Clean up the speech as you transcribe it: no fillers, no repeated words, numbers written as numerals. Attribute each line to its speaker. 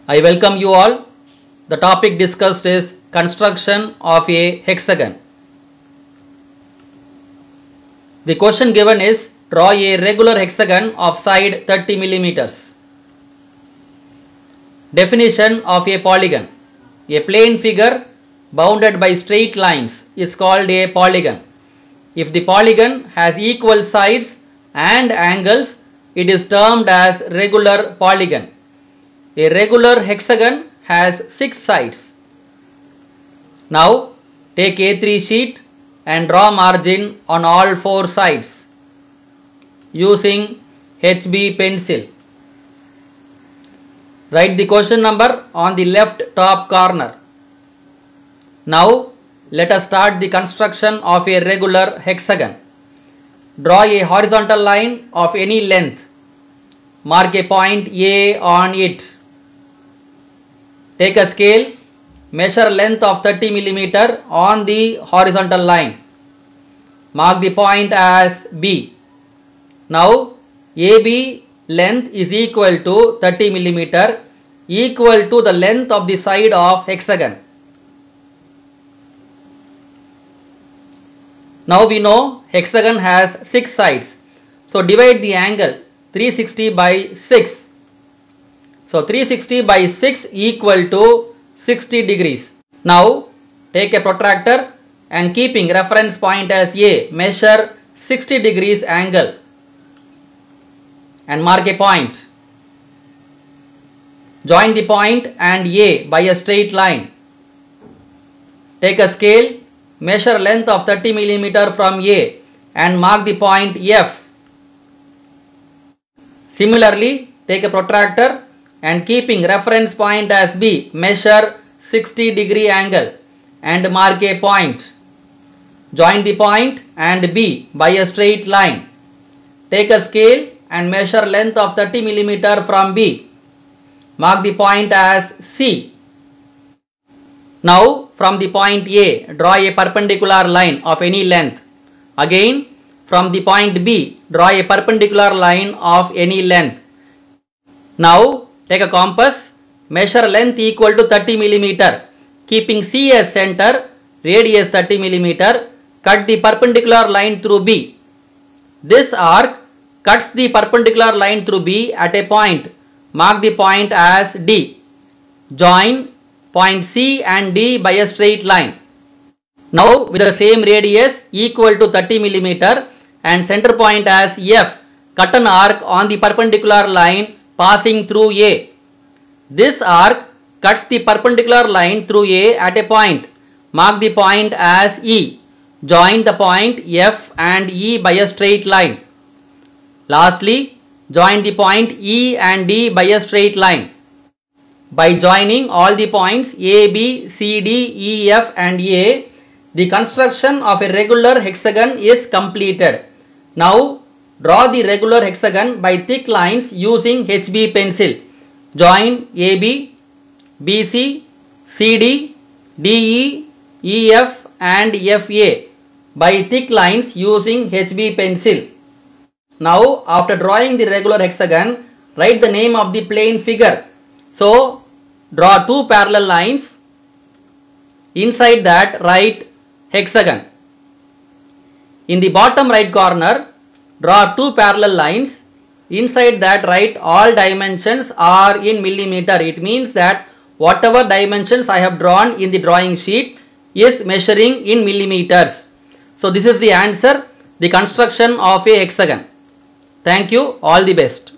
Speaker 1: I welcome you all. The topic discussed is construction of a hexagon. The question given is draw a regular hexagon of side 30 millimeters. Definition of a polygon. A plane figure bounded by straight lines is called a polygon. If the polygon has equal sides and angles, it is termed as regular polygon. A regular hexagon has 6 sides. Now take A3 sheet and draw margin on all 4 sides using HB pencil. Write the question number on the left top corner. Now let us start the construction of a regular hexagon. Draw a horizontal line of any length. Mark a point A on it. Take a scale, measure length of 30 mm on the horizontal line. Mark the point as B. Now AB length is equal to 30 mm, equal to the length of the side of hexagon. Now we know hexagon has 6 sides. So divide the angle 360 by 6. So 360 by 6 equal to 60 degrees. Now take a protractor and keeping reference point as A, measure 60 degrees angle and mark a point. Join the point and A by a straight line. Take a scale, measure length of 30 mm from A and mark the point F. Similarly, take a protractor and keeping reference point as B, measure 60 degree angle and mark a point. Join the point and B by a straight line. Take a scale and measure length of 30 mm from B. Mark the point as C. Now from the point A, draw a perpendicular line of any length. Again from the point B, draw a perpendicular line of any length. Now take a compass, measure length equal to 30 mm, keeping C as center, radius 30 mm, cut the perpendicular line through B. This arc cuts the perpendicular line through B at a point. Mark the point as D. Join point C and D by a straight line. Now with the same radius equal to 30 mm and center point as F, cut an arc on the perpendicular line passing through A. This arc cuts the perpendicular line through A at a point. Mark the point as E. Join the point F and E by a straight line. Lastly, join the point E and D by a straight line. By joining all the points A, B, C, D, E, F and A, the construction of a regular hexagon is completed. Now draw the regular hexagon by thick lines using HB pencil. Join AB, BC, CD, DE, EF and FA by thick lines using HB pencil. Now after drawing the regular hexagon, write the name of the plane figure. So draw 2 parallel lines. Inside that write hexagon. In the bottom right corner, draw 2 parallel lines. Inside that write all dimensions are in millimeter. It means that whatever dimensions I have drawn in the drawing sheet is measuring in millimeters. So this is the answer, the construction of a hexagon. Thank you, all the best.